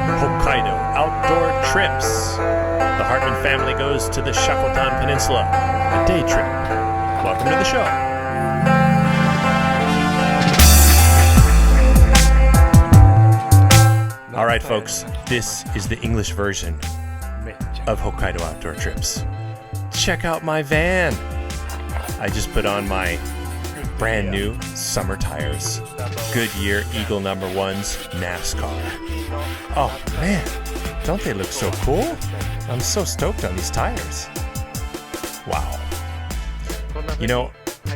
Hokkaido outdoor trips. The Hartmann family goes to the Shakotan Peninsula, a day trip. Welcome to the show. All right, folks, this is the English version of Hokkaido outdoor trips. Check out my van. I just put on my brand new summer tires. Goodyear Eagle No. 1's NASCAR. Oh man, don't they look so cool? I'm so stoked on these tires. Wow. You know,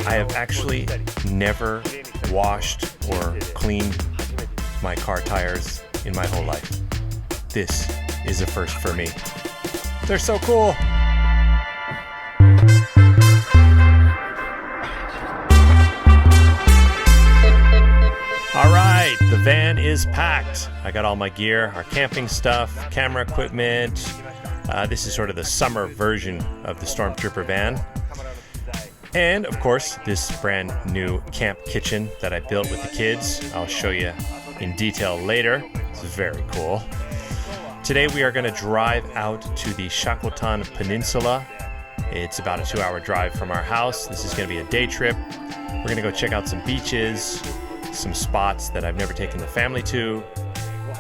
I have actually never washed or cleaned my car tires in my whole life. This is a first for me. They're so cool. All right, the van is packed. I got all my gear, our camping stuff, camera equipment. This is sort of the summer version of the Stormtrooper van. And of course, this brand new camp kitchen that I built with the kids. I'll show you in detail later. It's very cool. Today we are going to drive out to the Shakotan Peninsula. It's about a 2-hour drive from our house. This is going to be a day trip. We're going to go check out some beaches, some spots that I've never taken the family to.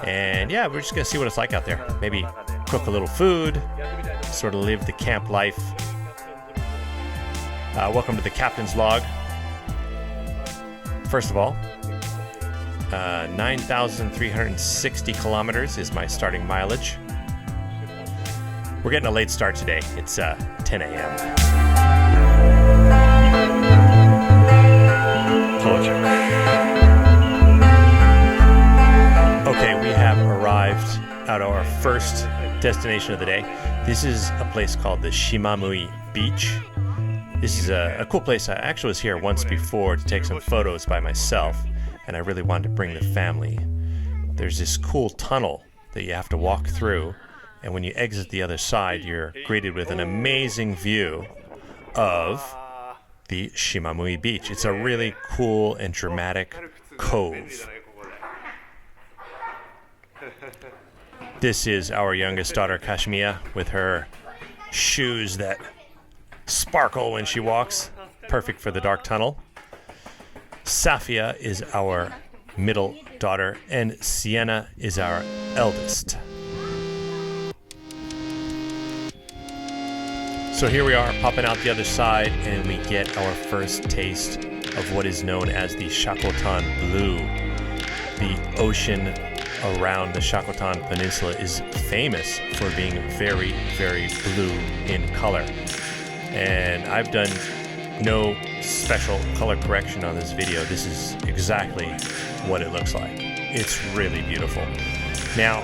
And yeah, we're just going to see what it's like out there. Maybe cook a little food, sort of live the camp life. Welcome to the Captain's Log. First of all, 9,360 kilometers is my starting mileage. We're getting a late start today. It's 10 a.m. Okay, we have arrived at our first destination of the day. This is a place called the Shimamui Beach. This is a cool place. I actually was here once before to take some photos by myself, and I really wanted to bring the family. There's this cool tunnel that you have to walk through, and when you exit the other side, you're greeted with an amazing view of the Shimamui Beach. It's a really cool and dramatic cove. This is our youngest daughter, Kashmiya, with her shoes that sparkle when she walks. Perfect for the dark tunnel. Safia is our middle daughter, and Sienna is our eldest. So here we are, popping out the other side, and we get our first taste of what is known as the Shakotan Blue. The ocean around the Shakotan Peninsula is famous for being very, very blue in color. And I've done no special color correction on this video. This is exactly what it looks like. It's really beautiful. Now,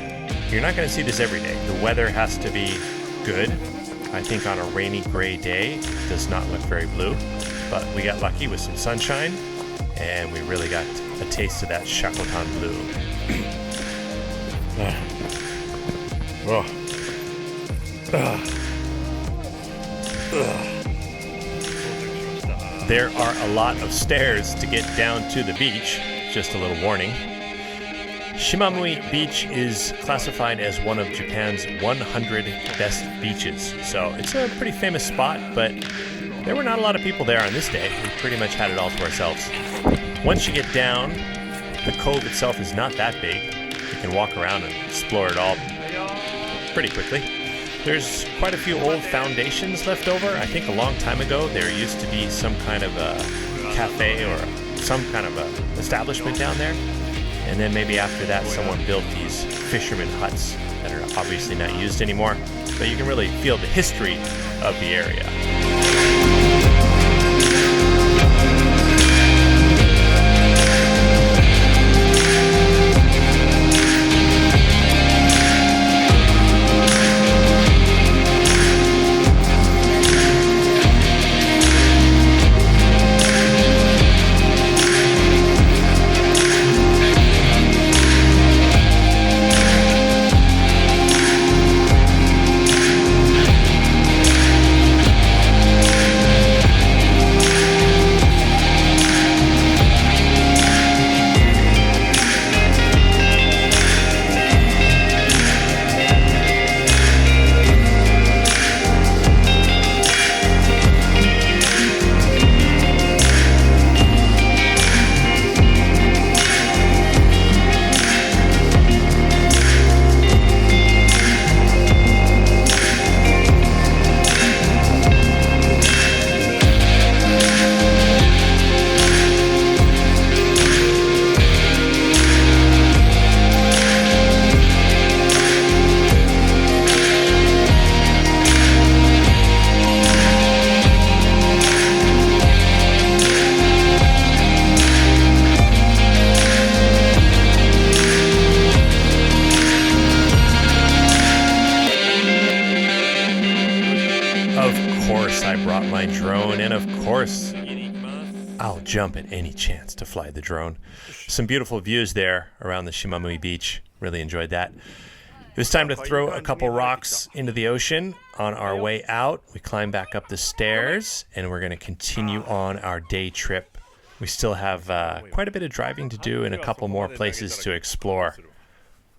you're not going to see this every day. The weather has to be good. I think on a rainy, gray day, it does not look very blue. But we got lucky with some sunshine, and we really got a taste of that Shakotan blue. There are a lot of stairs to get down to the beach. Just a little warning. Shimamui Beach is classified as one of Japan's 100 best beaches. So it's a pretty famous spot, but there were not a lot of people there on this day. We pretty much had it all to ourselves. Once you get down, the cove itself is not that big. You can walk around and explore it all pretty quickly. There's quite a few old foundations left over. I think a long time ago there used to be some kind of a cafe or some kind of a establishment down there. And then maybe after that someone built these fisherman huts that are obviously not used anymore. But you can really feel the history of the area. out my drone, and of course, I'll jump at any chance to fly the drone. Some beautiful views there around the Shimamui beach. Really enjoyed that. It was time to throw a couple rocks into the ocean. On our way out, we climb back up the stairs, and we're going to continue on our day trip. We still have quite a bit of driving to do and a couple more places to explore.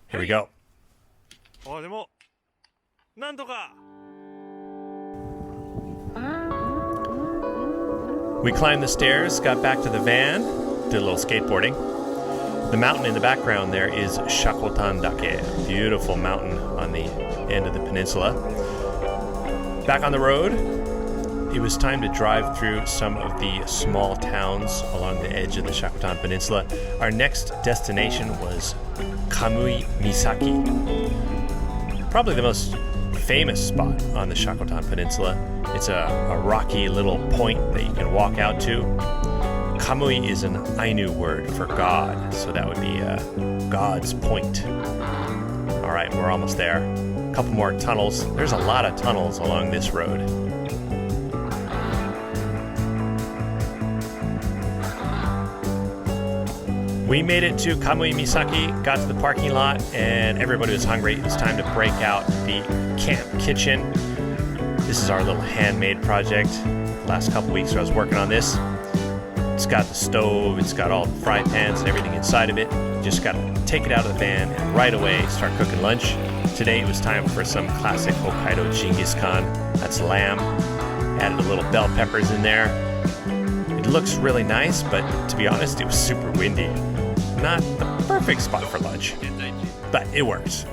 Here we go. We climbed the stairs, got back to the van, did a little skateboarding. The mountain in the background there is Shakotan Dake, a beautiful mountain on the end of the peninsula. Back on the road, it was time to drive through some of the small towns along the edge of the Shakotan Peninsula. Our next destination was Kamui Misaki, probably the most famous spot on the Shakotan Peninsula. It's a rocky little point that you can walk out to. Kamui is an Ainu word for God, so that would be God's point. All right, we're almost there. A couple more tunnels. There's a lot of tunnels along this road. We made it to Kamui Misaki, got to the parking lot, and everybody was hungry. It was time to break out the camp kitchen. This is our little handmade project. The last couple weeks I was working on this. It's got the stove, it's got all the fry pans and everything inside of it. You just got to take it out of the van and right away start cooking lunch. Today it was time for some classic Hokkaido Genghis Khan. That's lamb. Added a little bell peppers in there. It looks really nice, but to be honest, it was super windy. Not the perfect spot for lunch, but it works.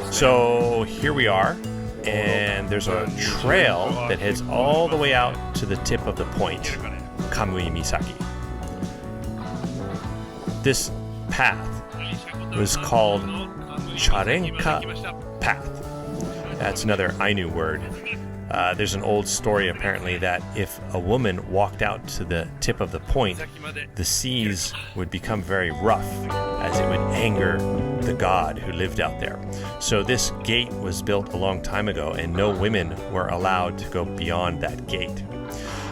So here we are, and there's a trail that heads all the way out to the tip of the point, Kamui Misaki. This path was called Charenka Path. That's another Ainu word. There's an old story apparently that if a woman walked out to the tip of the point, the seas would become very rough as it would anger the god who lived out there. So this gate was built a long time ago and no women were allowed to go beyond that gate.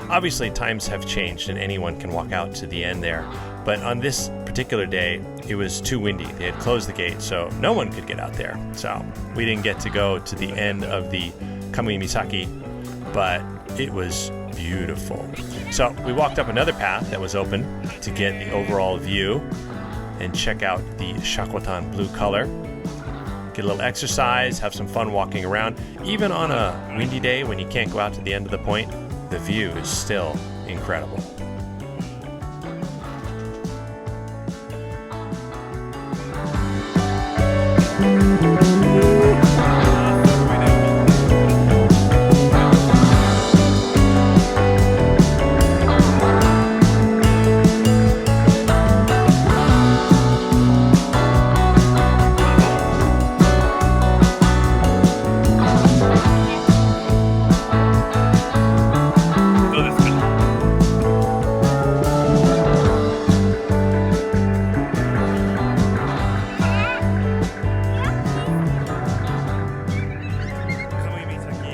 Obviously times have changed and anyone can walk out to the end there, but on this particular day it was too windy. They had closed the gate so no one could get out there. So we didn't get to go to the end of the Kamui Misaki, but it was beautiful. So we walked up another path that was open to get the overall view and check out the Shakotan blue color. Get a little exercise, have some fun walking around. Even on a windy day when you can't go out to the end of the point, the view is still incredible.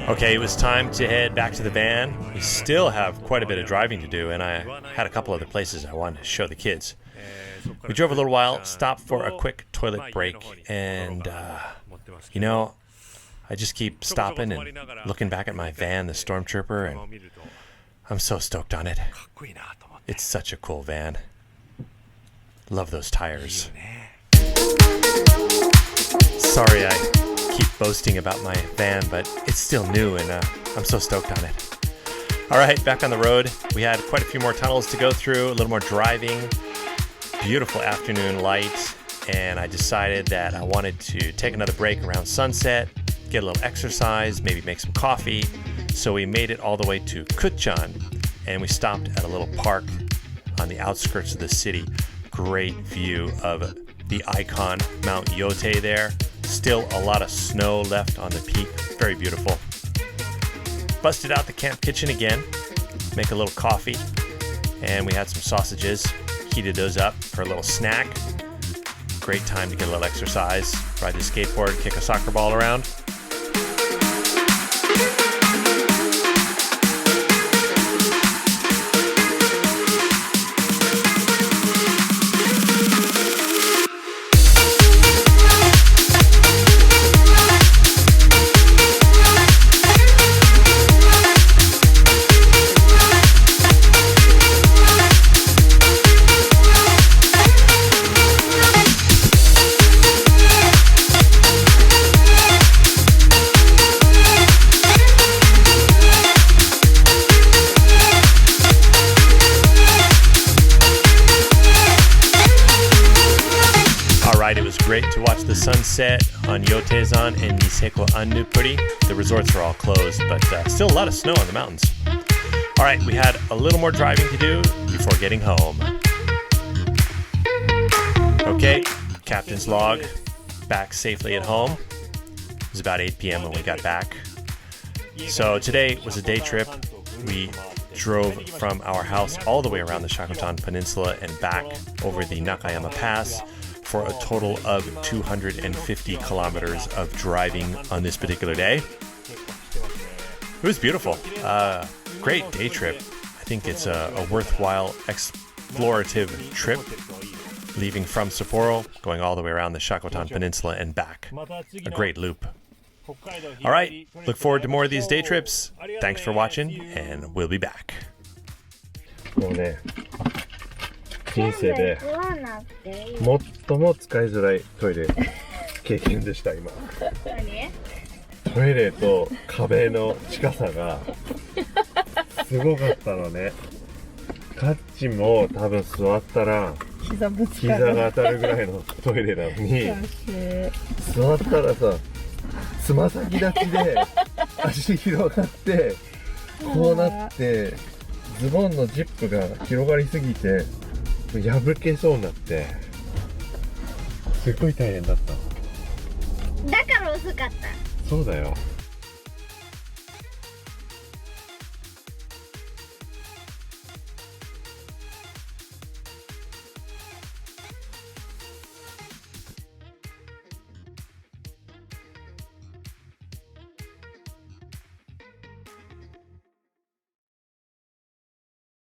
Okay, it was time to head back to the van. We still have quite a bit of driving to do, and I had a couple other places I wanted to show the kids. We drove a little while, stopped for a quick toilet break, and, I just keep stopping and looking back at my van, the Stormtrooper, and I'm so stoked on it. It's such a cool van. Love those tires. Sorry I keep boasting about my van, but it's still new and I'm so stoked on it. All right, back on the road. We had quite a few more tunnels to go through, a little more driving, beautiful afternoon light, and I decided that I wanted to take another break around sunset, get a little exercise, maybe make some coffee. So we made it all the way to Kutchan, and we stopped at a little park on the outskirts of the city. Great view of the icon Mount Yote there. Still a lot of snow left on the peak. Very beautiful. Busted out the camp kitchen again, make a little coffee, and we had some sausages. Heated those up for a little snack. Great time to get a little exercise, ride the skateboard, kick a soccer ball around. watched the sunset on Yotezan and Niseko Annupuri. The resorts are all closed, but still a lot of snow on the mountains. All right, we had a little more driving to do before getting home. Okay, captain's log, back safely at home. It was about 8 p.m. when we got back. So today was a day trip. We drove from our house all the way around the Shakotan Peninsula and back over the Nakayama Pass for a total of 250 kilometers of driving on this particular day. It was beautiful. Great day trip. I think it's a worthwhile explorative trip, leaving from Sapporo, going all the way around the Shakotan Peninsula and back. A great loop. All right, look forward to more of these day trips. Thanks for watching, and we'll be back. もうね、人生で最も使いづらいトイレ経験でした今。トイレと壁の近さがすごかったのね。カッチも多分座ったら膝が当たるぐらいのトイレなのに、座ったらさ、つま先立ちで足広がってこうなってズボンのジップが広がりすぎて破けそうになってすっごい大変だった。だから遅かった。そうだよ。